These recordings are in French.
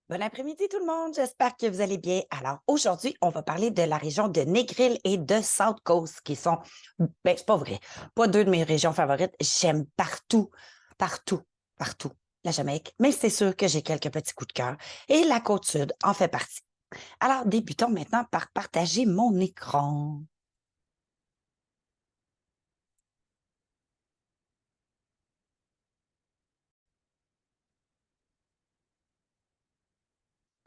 Bon après-midi tout le monde, j'espère que vous allez bien. Alors aujourd'hui, on va parler de la région de Negril et de South Coast qui sont, ben c'est pas vrai, pas deux de mes régions favorites. J'aime partout, partout, partout la Jamaïque, mais c'est sûr que j'ai quelques petits coups de cœur et la Côte-Sud en fait partie. Alors débutons maintenant par partager mon écran.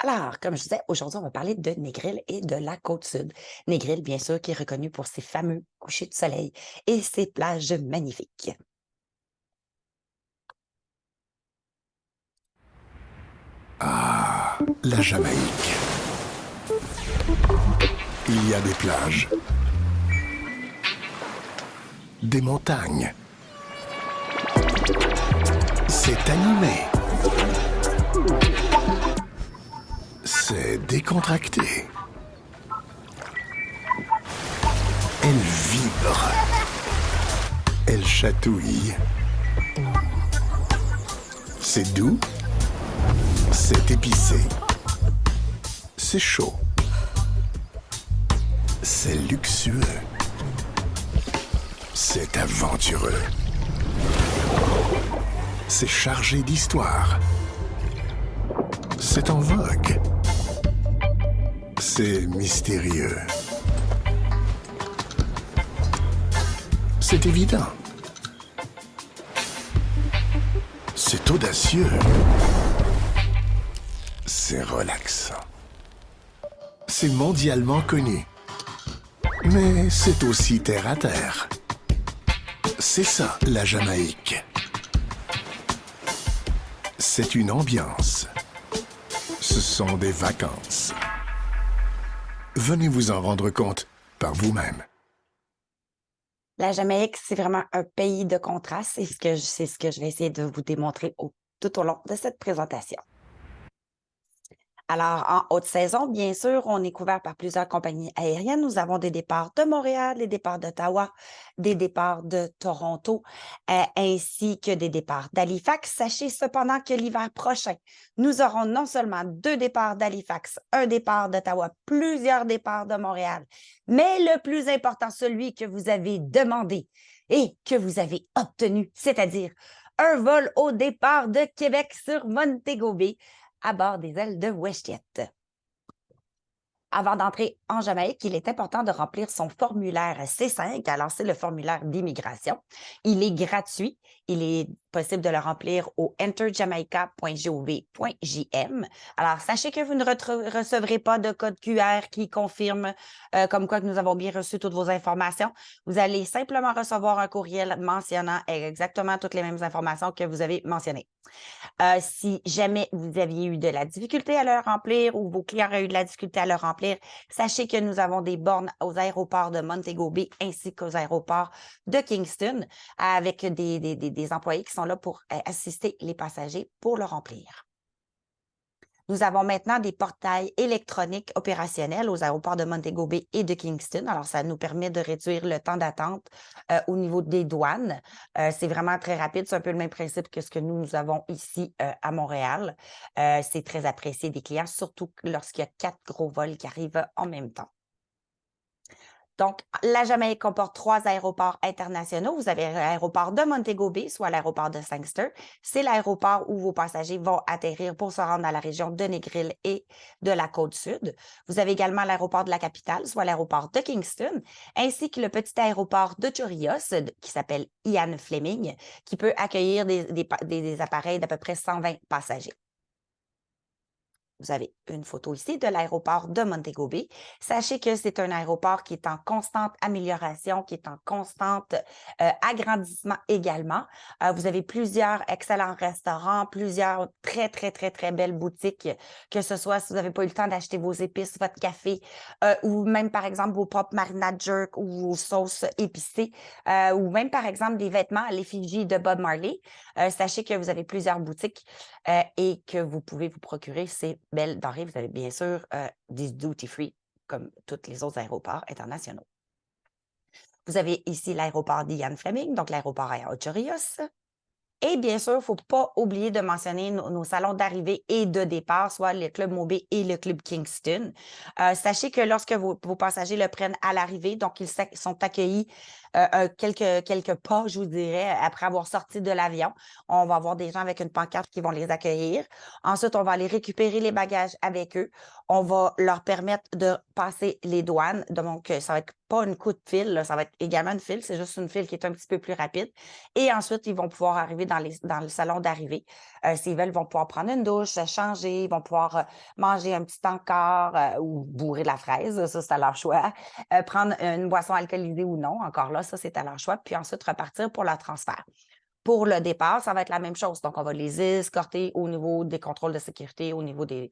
Alors, comme je disais, aujourd'hui, on va parler de Negril et de la Côte-Sud. Negril, bien sûr, qui est reconnu pour ses fameux couchers de soleil et ses plages magnifiques. Ah, la Jamaïque. Il y a des plages, des montagnes. C'est animé. C'est décontracté. Elle vibre. Elle chatouille. C'est doux. C'est épicé. C'est chaud. C'est luxueux. C'est aventureux. C'est chargé d'histoire. C'est en vogue. C'est mystérieux. C'est évident. C'est audacieux. C'est relaxant. C'est mondialement connu. Mais c'est aussi terre à terre. C'est ça, la Jamaïque. C'est une ambiance. Ce sont des vacances. Venez vous en rendre compte par vous-même. La Jamaïque, c'est vraiment un pays de contraste. C'est ce que je vais essayer de vous démontrer tout au long de cette présentation. Alors, en haute saison, bien sûr, on est couvert par plusieurs compagnies aériennes. Nous avons des départs de Montréal, des départs d'Ottawa, des départs de Toronto, ainsi que des départs d'Halifax. Sachez cependant que l'hiver prochain, nous aurons non seulement deux départs d'Halifax, un départ d'Ottawa, plusieurs départs de Montréal, mais le plus important, celui que vous avez demandé et que vous avez obtenu, c'est-à-dire un vol au départ de Québec sur Montego Bay à bord des ailes de WestJet. Avant d'entrer en Jamaïque, il est important de remplir son formulaire C5. Alors, c'est le formulaire d'immigration. Il est gratuit. Il est possible de le remplir au enterjamaica.gov.jm. Alors, sachez que vous ne recevrez pas de code QR qui confirme comme quoi que nous avons bien reçu toutes vos informations. Vous allez simplement recevoir un courriel mentionnant exactement toutes les mêmes informations que vous avez mentionnées. Si jamais vous aviez eu de la difficulté à le remplir ou vos clients auraient eu de la difficulté à le remplir, sachez que nous avons des bornes aux aéroports de Montego Bay ainsi qu'aux aéroports de Kingston avec des employés qui sont là pour assister les passagers pour le remplir. Nous avons maintenant des portails électroniques opérationnels aux aéroports de Montego Bay et de Kingston. Alors, ça nous permet de réduire le temps d'attente au niveau des douanes. C'est vraiment très rapide. C'est un peu le même principe que ce que nous avons ici à Montréal. C'est très apprécié des clients, surtout lorsqu'il y a 4 gros vols qui arrivent en même temps. Donc, la Jamaïque comporte 3 aéroports internationaux. Vous avez l'aéroport de Montego Bay, soit l'aéroport de Sangster. C'est l'aéroport où vos passagers vont atterrir pour se rendre à la région de Negril et de la Côte-Sud. Vous avez également l'aéroport de la capitale, soit l'aéroport de Kingston, ainsi que le petit aéroport de Chorrillos, qui s'appelle Ian Fleming, qui peut accueillir des appareils d'à peu près 120 passagers. Vous avez une photo ici de l'aéroport de Montego Bay. Sachez que c'est un aéroport qui est en constante amélioration, qui est en constante agrandissement également. Vous avez plusieurs excellents restaurants, plusieurs très, très, très, très belles boutiques, que ce soit si vous n'avez pas eu le temps d'acheter vos épices, votre café, ou même, par exemple, vos propres marinades jerk ou vos sauces épicées, ou même, par exemple, des vêtements à l'effigie de Bob Marley. Sachez que vous avez plusieurs boutiques et que vous pouvez vous procurer ces belles denrées. Vous avez bien sûr des duty-free comme tous les autres aéroports internationaux. Vous avez ici l'aéroport d'Ian Fleming, donc l'aéroport à Chorrillos. Et bien sûr, il ne faut pas oublier de mentionner nos salons d'arrivée et de départ, soit le Club Mobay et le Club Kingston. Sachez que lorsque vos passagers le prennent à l'arrivée, donc ils sont accueillis quelques pas, je vous dirais, après avoir sorti de l'avion. On va avoir des gens avec une pancarte qui vont les accueillir. Ensuite, on va aller récupérer les bagages avec eux. On va leur permettre de passer les douanes. Donc, ça va être pas une coup de fil, là, ça va être également une file, c'est juste une file qui est un petit peu plus rapide. Et ensuite, ils vont pouvoir arriver dans le salon d'arrivée. S'ils veulent, ils vont pouvoir prendre une douche, se changer, ils vont pouvoir manger un petit encart ou bourrer de la fraise, ça c'est à leur choix. Prendre une boisson alcoolisée ou non, encore là, ça c'est à leur choix. Puis ensuite, repartir pour leur transfert. Pour le départ, ça va être la même chose. Donc, on va les escorter au niveau des contrôles de sécurité, au niveau des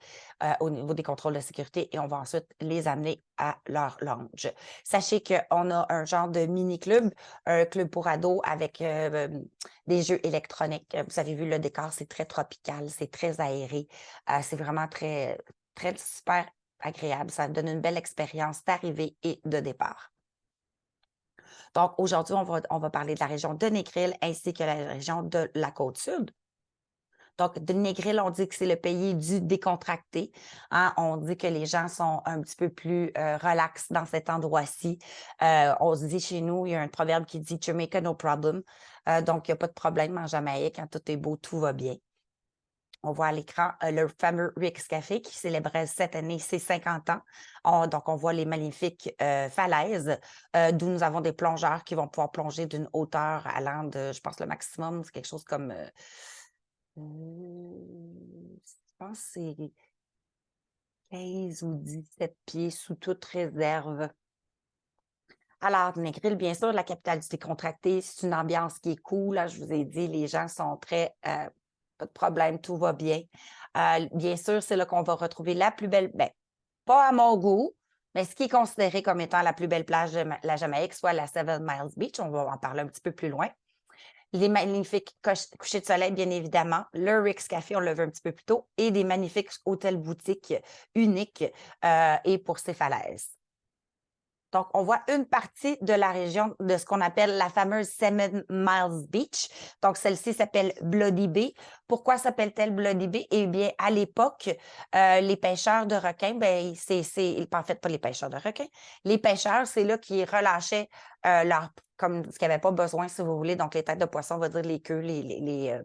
contrôles de sécurité et on va ensuite les amener à leur lounge. Sachez qu'on a un genre de mini-club, un club pour ados avec des jeux électroniques. Vous avez vu le décor, c'est très tropical, c'est très aéré. C'est vraiment très, très super agréable. Ça donne une belle expérience d'arrivée et de départ. Donc, aujourd'hui, on va parler de la région de Négril ainsi que la région de la Côte-Sud. Donc, de Négril, on dit que c'est le pays du décontracté. Hein? On dit que les gens sont un petit peu plus relax dans cet endroit-ci. On se dit chez nous, il y a un proverbe qui dit « Jamaica, no problem ». Donc, il n'y a pas de problème en Jamaïque. Quand tout est beau, tout va bien. On voit à l'écran le fameux Rick's Café qui célébrait cette année ses 50 ans. Donc, on voit les magnifiques falaises d'où nous avons des plongeurs qui vont pouvoir plonger d'une hauteur allant de, je pense, le maximum, c'est quelque chose comme, je pense que c'est 15 ou 17 pieds sous toute réserve. Alors, Négril, bien sûr, la capitale du décontracté, c'est une ambiance qui est cool. Là, je vous ai dit, les gens sont très... pas de problème, tout va bien. Bien sûr, c'est là qu'on va retrouver la plus belle... Ben, pas à mon goût, mais ce qui est considéré comme étant la plus belle plage de la Jamaïque, soit la Seven Miles Beach. On va en parler un petit peu plus loin. Les magnifiques couchers de soleil, bien évidemment. Le Rick's Café, on l'a vu un petit peu plus tôt. Et des magnifiques hôtels-boutiques uniques et pour ces falaises. Donc, on voit une partie de la région de ce qu'on appelle la fameuse Seven Miles Beach. Donc, celle-ci s'appelle Bloody Bay. Pourquoi s'appelle-t-elle Bloody Bay? Eh bien, à l'époque, les pêcheurs de requins, ben, en fait, pas les pêcheurs de requins. Les pêcheurs, c'est là qu'ils relâchaient comme ce qu'ils n'avaient pas besoin, si vous voulez. Donc, les têtes de poisson, on va dire les queues, les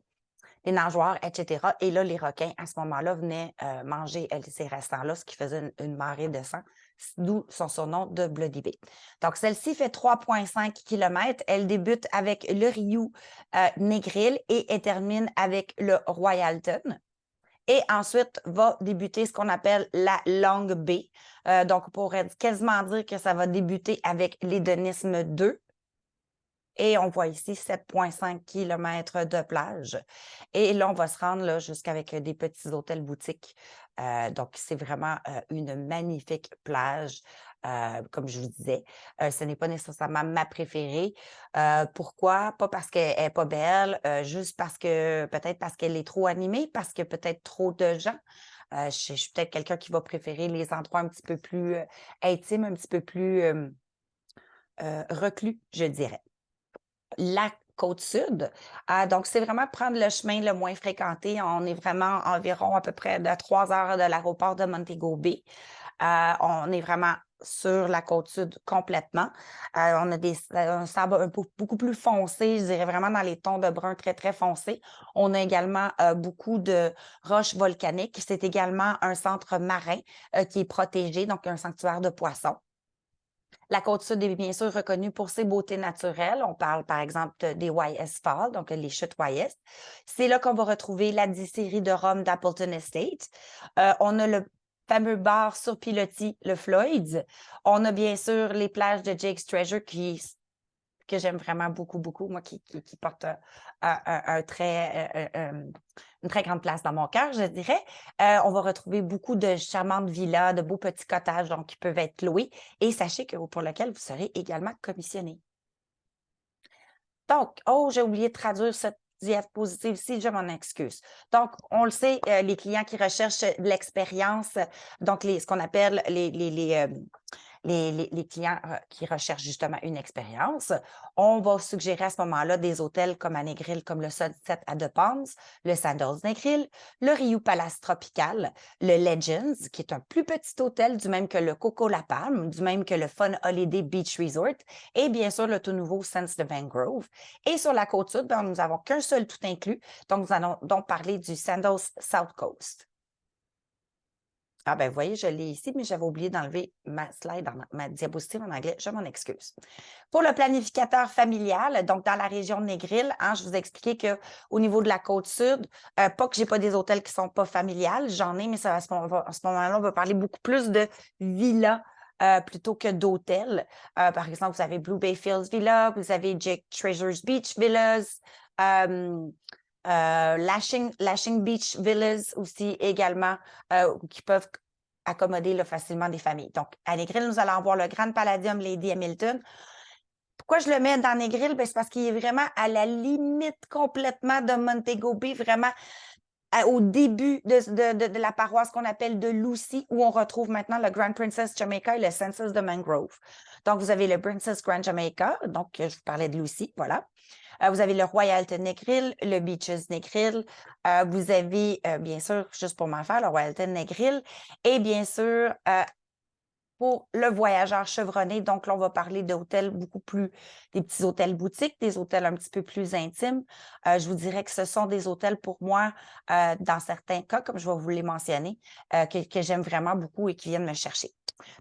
nageoires, etc. Et là, les requins, à ce moment-là, venaient manger ces restants-là, ce qui faisait une marée de sang, d'où son surnom de Bloody Bay. Donc, celle-ci fait 3,5 km. Elle débute avec le Rio Négril et elle termine avec le Royalton. Et ensuite, va débuter ce qu'on appelle la Long Bay. Donc, on pourrait quasiment dire que ça va débuter avec l'hédonisme 2. Et on voit ici 7,5 km de plage. Et là, on va se rendre jusqu'avec des petits hôtels boutiques. Donc, c'est vraiment une magnifique plage, comme je vous disais. Ce n'est pas nécessairement ma préférée. Pourquoi? Pas parce qu'elle n'est pas belle, juste peut-être parce qu'elle est trop animée, parce que peut-être trop de gens. Je suis peut-être quelqu'un qui va préférer les endroits un petit peu plus intimes, un petit peu plus reclus, je dirais. La Côte-Sud. Donc, c'est vraiment prendre le chemin le moins fréquenté. On est vraiment environ à peu près de 3 heures de l'aéroport de Montego Bay. On est vraiment sur la Côte-Sud complètement. On a un sable beaucoup plus foncé, je dirais vraiment dans les tons de brun très, très foncés. On a également beaucoup de roches volcaniques. C'est également un centre marin qui est protégé, donc un sanctuaire de poissons. La Côte-Sud est bien sûr reconnue pour ses beautés naturelles. On parle par exemple des YS Falls, donc les chutes YS. C'est là qu'on va retrouver la distillerie de rhum d'Appleton Estate. On a le fameux bar sur pilotis, le Floyd's. On a bien sûr les plages de Jake's Treasure que j'aime vraiment beaucoup, beaucoup, moi qui porte une très grande place dans mon cœur, je dirais. On va retrouver beaucoup de charmantes villas, de beaux petits cottages donc, qui peuvent être loués. Et sachez que pour lequel vous serez également commissionné. Donc, j'ai oublié de traduire cette diapositive-ci, je m'en excuse. Donc, on le sait, les clients qui recherchent de l'expérience, donc ce qu'on appelle les clients qui recherchent justement une expérience. On va suggérer à ce moment-là des hôtels comme à Negril, comme le Sunset à The Palms, le Sandals Negril, le Riu Palace Tropical, le Legends, qui est un plus petit hôtel, du même que le Coco La Palme, du même que le Fun Holiday Beach Resort, et bien sûr le tout nouveau Sense de Mangrove. Et sur la côte sud, nous n'avons qu'un seul tout inclus, donc nous allons donc parler du Sandals South Coast. Ah ben, vous voyez, je l'ai ici, mais j'avais oublié d'enlever ma slide, ma diapositive en anglais. Je m'en excuse. Pour le planificateur familial, donc dans la région de Negril, je vous ai expliqué qu'au niveau de la côte sud, pas que j'ai pas des hôtels qui sont pas familiales, j'en ai, mais ça, à ce moment-là, on va parler beaucoup plus de villas plutôt que d'hôtels. Par exemple, vous avez Blue Bay Fields Villa, vous avez Jake Treasures Beach Villas, Lashing Beach Villas aussi également, qui peuvent accommoder là, facilement des familles. Donc, à Negril, nous allons avoir le Grand Palladium Lady Hamilton. Pourquoi je le mets dans Negril? C'est parce qu'il est vraiment à la limite complètement de Montego Bay, vraiment au début de la paroisse qu'on appelle de Lucy, où on retrouve maintenant le Grand Princess Jamaica et le Census de Mangrove. Donc, vous avez le Princess Grand Jamaica, donc je vous parlais de Lucy, voilà. Vous avez le Royalton Negril, le Beaches Negril. Vous avez, bien sûr, juste pour m'en faire, le Royalton Negril. Et bien sûr, pour le voyageur chevronné, donc là, on va parler d'hôtels beaucoup plus, des petits hôtels boutiques, des hôtels un petit peu plus intimes. Je vous dirais que ce sont des hôtels pour moi, dans certains cas, comme je vais vous les mentionner, que j'aime vraiment beaucoup et qui viennent me chercher.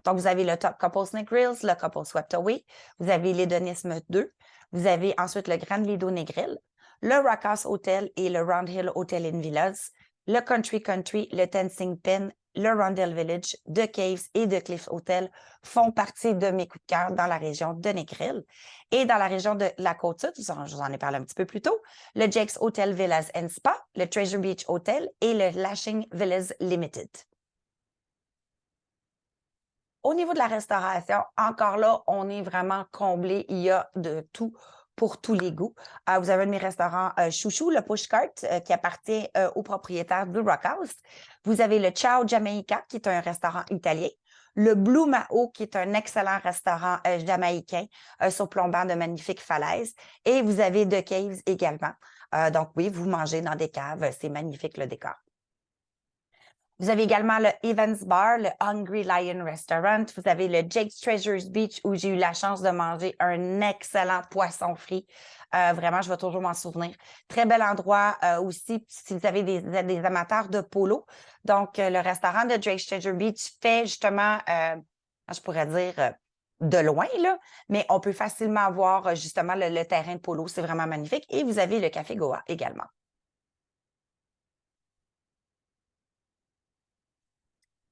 Donc, vous avez le Top Couples Negrils, le Couple Swept Away, vous avez l'Hédonisme 2, vous avez ensuite le Grand Lido Negril, le Rockhouse Hotel et le Round Hill Hotel in Villas, le Country, le Tensing Pen, le Rondell Village, The Caves et The Cliff Hotel font partie de mes coups de cœur dans la région de Negril. Et dans la région de la Côte-Sud, je vous en ai parlé un petit peu plus tôt, le Jake's Hotel Villas and Spa, le Treasure Beach Hotel et le Lashing Villas Limited. Au niveau de la restauration, encore là, on est vraiment comblé. Il y a de tout pour tous les goûts. Vous avez un de mes restaurants chouchou, le Pushcart, qui appartient au propriétaire Blue Rockhouse. Vous avez le Ciao Jamaica, qui est un restaurant italien. Le Blue Mao, qui est un excellent restaurant jamaïcain, surplombant de magnifiques falaises. Et vous avez The Caves également. Donc oui, vous mangez dans des caves. C'est magnifique le décor. Vous avez également le Evans Bar, le Hungry Lion Restaurant. Vous avez le Jake's Treasures Beach où j'ai eu la chance de manger un excellent poisson frit. Vraiment, je vais toujours m'en souvenir. Très bel endroit aussi si vous avez des amateurs de polo. Donc, le restaurant de Jake's Treasure Beach fait justement, je pourrais dire, de loin, là, mais on peut facilement voir justement le terrain de polo. C'est vraiment magnifique. Et vous avez le Café Goa également.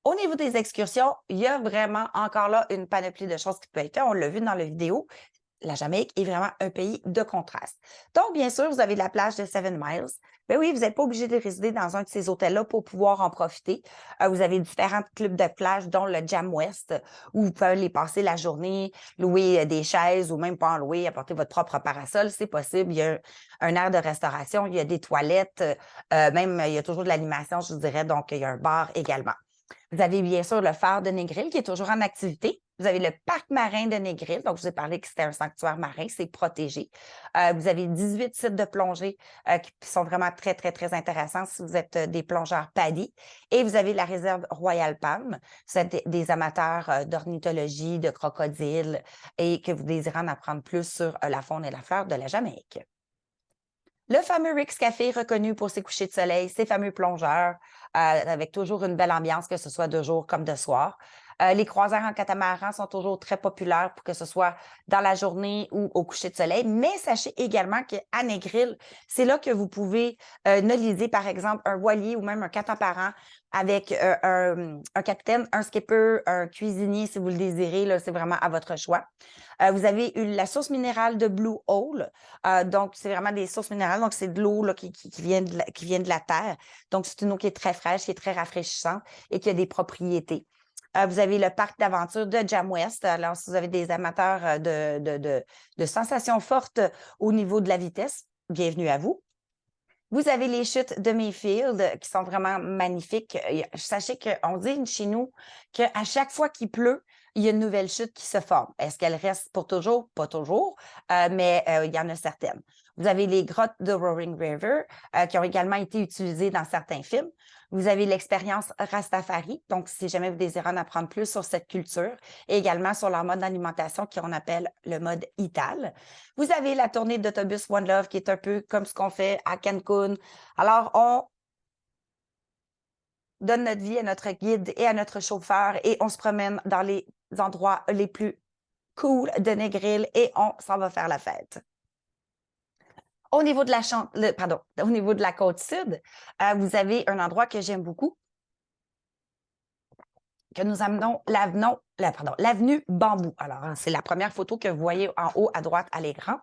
Au niveau des excursions, il y a vraiment encore là une panoplie de choses qui peuvent être faites. On l'a vu dans la vidéo. La Jamaïque est vraiment un pays de contraste. Donc, bien sûr, vous avez la plage de Seven Miles. Ben oui, vous n'êtes pas obligé de résider dans un de ces hôtels-là pour pouvoir en profiter. Vous avez différents clubs de plage, dont le Jam West, où vous pouvez aller passer la journée, louer des chaises ou même pas en louer, apporter votre propre parasol, c'est possible. Il y a un aire de restauration, il y a des toilettes, même il y a toujours de l'animation, je vous dirais, donc il y a un bar également. Vous avez bien sûr le phare de Negril qui est toujours en activité. Vous avez le parc marin de Negril. Donc, je vous ai parlé que c'était un sanctuaire marin, c'est protégé. Vous avez 18 sites de plongée qui sont vraiment très, très, très intéressants si vous êtes des plongeurs PADI. Et vous avez la réserve Royal Palm. Vous êtes des amateurs d'ornithologie, de crocodiles et que vous désirez en apprendre plus sur la faune et la flore de la Jamaïque. Le fameux Rick's Café, reconnu pour ses couchers de soleil, ses fameux plongeurs, avec toujours une belle ambiance, que ce soit de jour comme de soir. Les croisières en catamaran sont toujours très populaires pour que ce soit dans la journée ou au coucher de soleil. Mais sachez également qu'à Negril, c'est là que vous pouvez noliser, par exemple, un voilier ou même un catamaran avec un capitaine, un skipper, un cuisinier, si vous le désirez. C'est vraiment à votre choix. Vous avez eu la source minérale de Blue Hole. Donc, c'est vraiment des sources minérales. Donc, c'est de l'eau qui vient de la terre. Donc, c'est une eau qui est très fraîche, qui est très rafraîchissante et qui a des propriétés. Vous avez le parc d'aventure de Jam West. Alors, si vous avez des amateurs de sensations fortes au niveau de la vitesse, bienvenue à vous. Vous avez les chutes de Mayfield qui sont vraiment magnifiques. Sachez qu'on dit chez nous qu'à chaque fois qu'il pleut, il y a une nouvelle chute qui se forme. Est-ce qu'elle reste pour toujours? Pas toujours, mais il y en a certaines. Vous avez les grottes de Roaring River qui ont également été utilisées dans certains films. Vous avez l'expérience Rastafari, donc si jamais vous désirez en apprendre plus sur cette culture, et également sur leur mode d'alimentation qu'on appelle le mode ITAL. Vous avez la tournée d'autobus One Love qui est un peu comme ce qu'on fait à Cancun. Alors, on donne notre vie à notre guide et à notre chauffeur et on se promène dans les endroits les plus cool de Negril et on s'en va faire la fête. Au niveau de au niveau de la côte sud, vous avez un endroit que j'aime beaucoup, que nous amenons l'avenue Bambou. Alors, c'est la première photo que vous voyez en haut à droite à l'écran.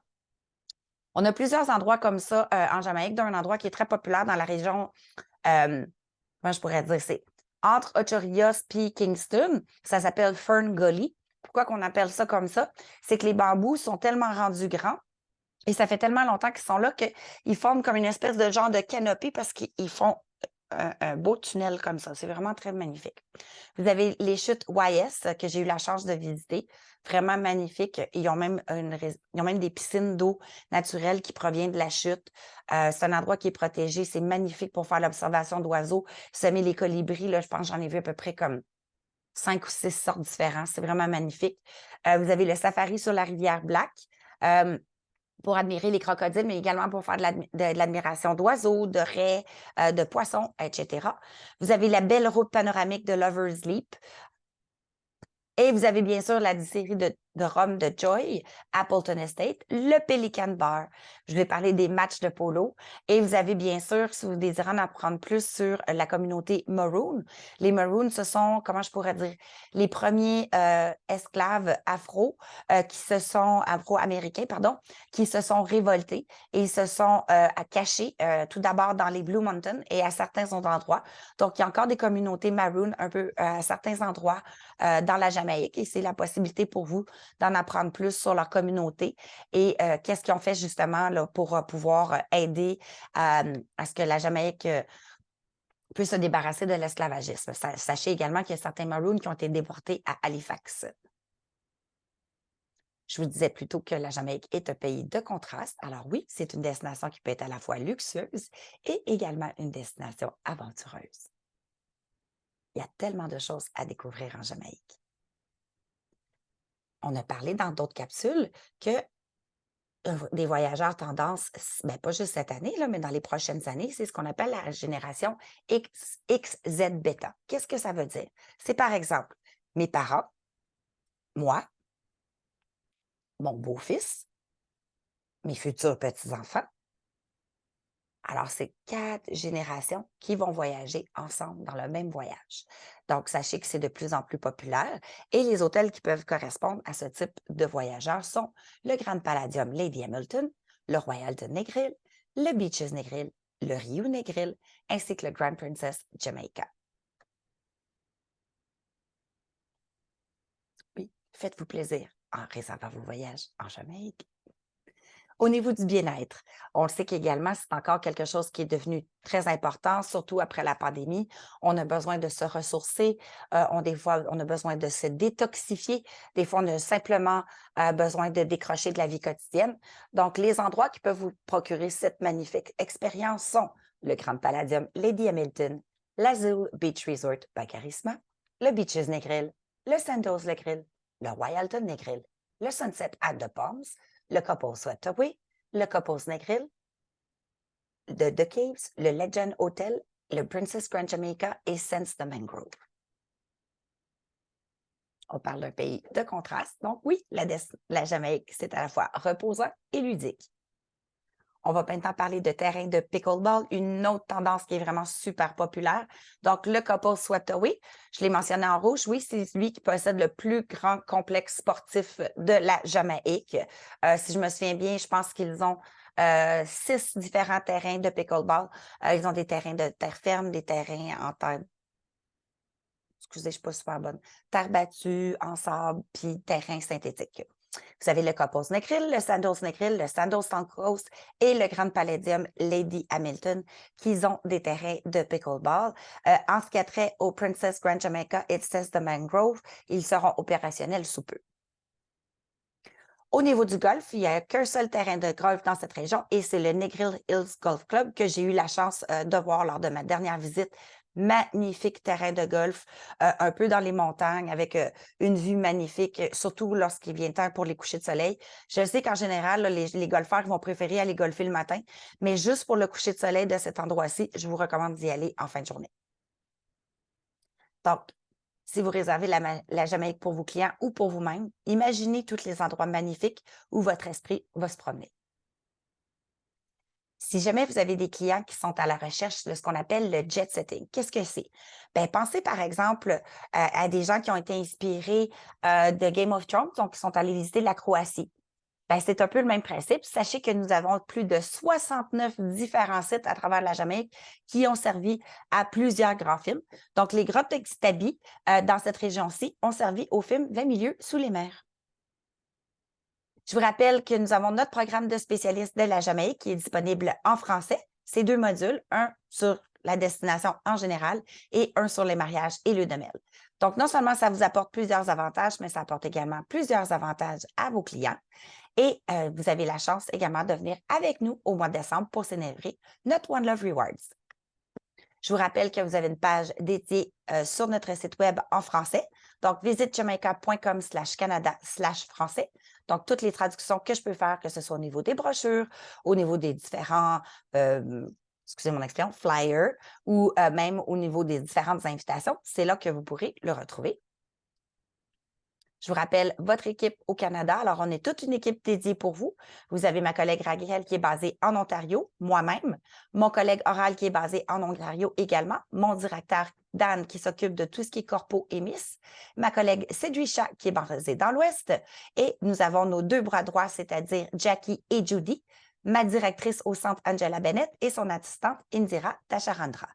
On a plusieurs endroits comme ça en Jamaïque, d'un endroit qui est très populaire dans la région, comment je pourrais dire, c'est entre Ocho Rios puis Kingston. Ça s'appelle Fern Gully. Pourquoi qu'on appelle ça comme ça? C'est que les bambous sont tellement rendus grands et ça fait tellement longtemps qu'ils sont là qu'ils forment comme une espèce de genre de canopée parce qu'ils font un beau tunnel comme ça. C'est vraiment très magnifique. Vous avez les chutes YS que j'ai eu la chance de visiter. Vraiment magnifiques. Ils ont même des piscines d'eau naturelle qui proviennent de la chute. C'est un endroit qui est protégé. C'est magnifique pour faire l'observation d'oiseaux. Semer les colibris, là, je pense que j'en ai vu à peu près comme 5 ou 6 sortes différentes. C'est vraiment magnifique. Vous avez le safari sur la rivière Black. Pour admirer les crocodiles, mais également pour faire de l'admiration d'oiseaux, de raies, de poissons, etc. Vous avez la belle route panoramique de Lover's Leap. Et vous avez bien sûr la distillerie de rhum de Joy, Appleton Estate, le Pelican Bar. Je vais parler des matchs de polo. Et vous avez bien sûr, si vous désirez en apprendre plus sur la communauté Maroon, les Maroons, ce sont, comment je pourrais dire, les premiers esclaves afro-américains, qui se sont révoltés et ils se sont cachés tout d'abord dans les Blue Mountains et à certains autres endroits. Donc, il y a encore des communautés Maroon un peu à certains endroits dans la Jamaïque et c'est la possibilité pour vous d'en apprendre plus sur leur communauté et qu'est-ce qu'ils ont fait justement là, pour pouvoir aider à ce que la Jamaïque puisse se débarrasser de l'esclavagisme. Sachez également qu'il y a certains Maroons qui ont été déportés à Halifax. Je vous disais plutôt que la Jamaïque est un pays de contraste. Alors oui, c'est une destination qui peut être à la fois luxueuse et également une destination aventureuse. Il y a tellement de choses à découvrir en Jamaïque. On a parlé dans d'autres capsules que des voyageurs tendance, pas juste cette année, là, mais dans les prochaines années, c'est ce qu'on appelle la génération XZ bêta. Qu'est-ce que ça veut dire? C'est par exemple mes parents, moi, mon beau-fils, mes futurs petits-enfants. Alors, c'est 4 générations qui vont voyager ensemble dans le même voyage. Donc, sachez que c'est de plus en plus populaire et les hôtels qui peuvent correspondre à ce type de voyageurs sont le Grand Palladium Lady Hamilton, le Royalton Negril, le Beaches Negril, le Riu Negril, ainsi que le Grand Princess Jamaica. Oui, faites-vous plaisir en réservant vos voyages en Jamaïque. Au niveau du bien-être, on le sait qu'également, c'est encore quelque chose qui est devenu très important, surtout après la pandémie. On a besoin de se ressourcer, des fois, on a besoin de se détoxifier. Des fois, on a simplement besoin de décrocher de la vie quotidienne. Donc, les endroits qui peuvent vous procurer cette magnifique expérience sont le Grand Palladium Lady Hamilton, l'Azul Beach Resort Bacarisma, le Beaches Negril, le Sandals Negril, le Royalton Negril, le Sunset at the Palms, le Couples Sweataway, le Couples Negril, le The Caves, le Legend Hotel, le Princess Grand Jamaica et Sense the Mangrove. On parle d'un pays de contraste. Donc oui, la Jamaïque, c'est à la fois reposant et ludique. On va maintenant parler de terrain de pickleball, une autre tendance qui est vraiment super populaire. Donc, le Couples Sweataway, je l'ai mentionné en rouge, oui, c'est lui qui possède le plus grand complexe sportif de la Jamaïque. Si je me souviens bien, je pense qu'ils ont 6 différents terrains de pickleball. Ils ont des terrains de terre ferme, des terrains en terre... Excusez, je ne suis pas super bonne. Terre battue, en sable, puis terrain synthétique. Vous avez le Couples Necril, le Sandals Necril, le Sandals Suncoast et le Grand Palladium Lady Hamilton, qui ont des terrains de pickleball. En ce qui a trait au Princess Grand Jamaica et Cess de Mangrove, ils seront opérationnels sous peu. Au niveau du golf, il n'y a qu'un seul terrain de golf dans cette région et c'est le Negril Hills Golf Club que j'ai eu la chance de voir lors de ma dernière visite. Magnifique terrain de golf, un peu dans les montagnes avec une vue magnifique, surtout lorsqu'il vient temps pour les couchers de soleil. Je sais qu'en général, là, les golfeurs vont préférer aller golfer le matin, mais juste pour le coucher de soleil de cet endroit-ci, je vous recommande d'y aller en fin de journée. Donc, si vous réservez la Jamaïque pour vos clients ou pour vous-même, imaginez tous les endroits magnifiques où votre esprit va se promener. Si jamais vous avez des clients qui sont à la recherche de ce qu'on appelle le jet setting, qu'est-ce que c'est? Bien, pensez par exemple à des gens qui ont été inspirés de Game of Thrones, donc qui sont allés visiter la Croatie. Ben, c'est un peu le même principe. Sachez que nous avons plus de 69 différents sites à travers la Jamaïque qui ont servi à plusieurs grands films. Donc, les grottes de Xtabi, dans cette région-ci, ont servi au film 20 milieux sous les mers. Je vous rappelle que nous avons notre programme de spécialistes de la Jamaïque qui est disponible en français. C'est 2 modules, un sur la destination en général et un sur les mariages et le de miel. Donc, non seulement ça vous apporte plusieurs avantages, mais ça apporte également plusieurs avantages à vos clients. Et vous avez la chance également de venir avec nous au mois de décembre pour célébrer notre One Love Rewards. Je vous rappelle que vous avez une page dédiée sur notre site web en français. Donc, visite jamaica.com/Canada/français. Donc, toutes les traductions que je peux faire, que ce soit au niveau des brochures, au niveau des différents, excusez mon expression, flyers, ou même au niveau des différentes invitations, c'est là que vous pourrez le retrouver. Je vous rappelle votre équipe au Canada. Alors, on est toute une équipe dédiée pour vous. Vous avez ma collègue Raguel qui est basée en Ontario, moi-même, mon collègue Oral qui est basé en Ontario également, mon directeur Dan qui s'occupe de tout ce qui est corpo et Miss, ma collègue Cédricha qui est basée dans l'Ouest et nous avons nos 2 bras droits, c'est-à-dire Jackie et Judy, ma directrice au centre Angela Bennett et son assistante Indira Tacharandra.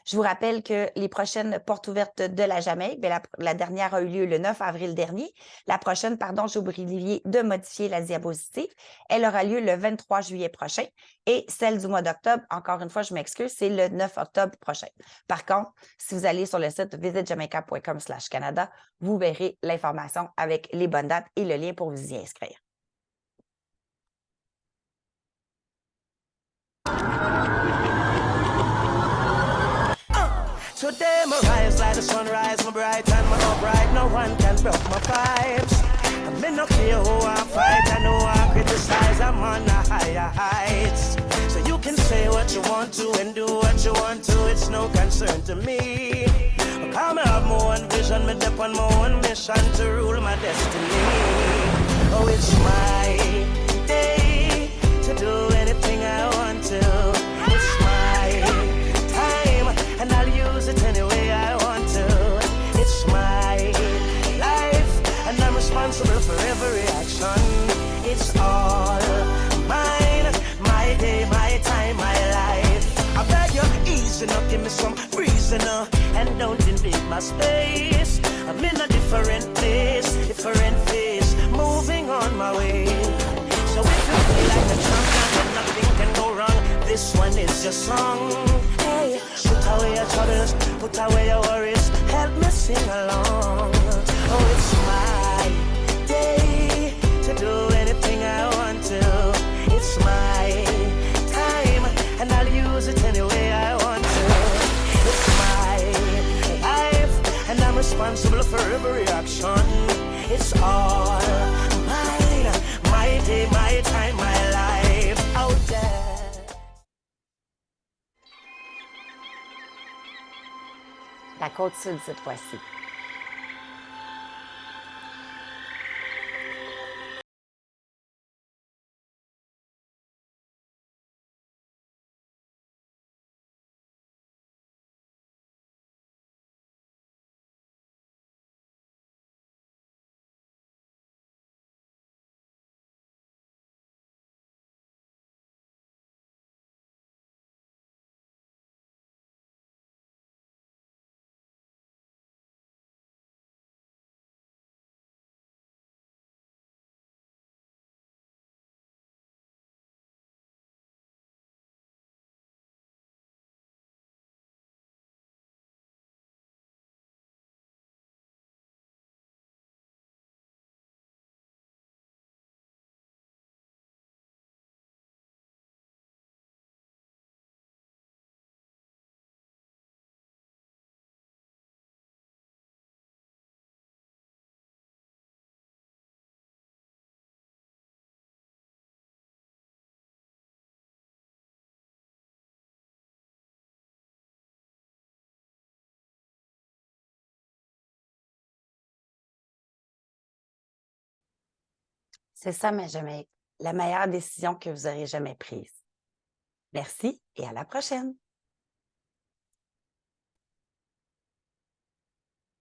Je vous rappelle que les prochaines portes ouvertes de la Jamaïque, la dernière a eu lieu le 9 avril dernier. La prochaine, pardon, j'ai oublié de modifier la diapositive. Elle aura lieu le 23 juillet prochain. Et celle du mois d'octobre, encore une fois, je m'excuse, c'est le 9 octobre prochain. Par contre, si vous allez sur le site visitejamaica.com/Canada, vous verrez l'information avec les bonnes dates et le lien pour vous y inscrire. Today my rise like the sunrise, my bright and my upright. No one can block my vibes. I'm in no care who I fight, I know I criticize. I'm on the higher heights. So you can say what you want to and do what you want to. It's no concern to me. Because I have my own vision, me dip on my own mission to rule my destiny. Oh, it's my day to do anything I want to. It's my time, and I'll use it any way I want to. It's my life, and I'm responsible for every action. It's all mine, my day, my time, my life. I beg you, easy now, give me some reason now, and don't invade my space. I'm in a different place, different phase, moving on my way. So if you feel like a champion, then nothing can go wrong. This one is your song. Hey, put away your troubles, put away your worries, help me sing along. Oh, it's my day to do anything I want to. It's my time, and I'll use it any way I want to. It's my life, and I'm responsible for every action. It's all mine, my day, my time, my life out there. La côte sud cette fois-ci. C'est ça, mais jamais la meilleure décision que vous aurez jamais prise. Merci et à la prochaine.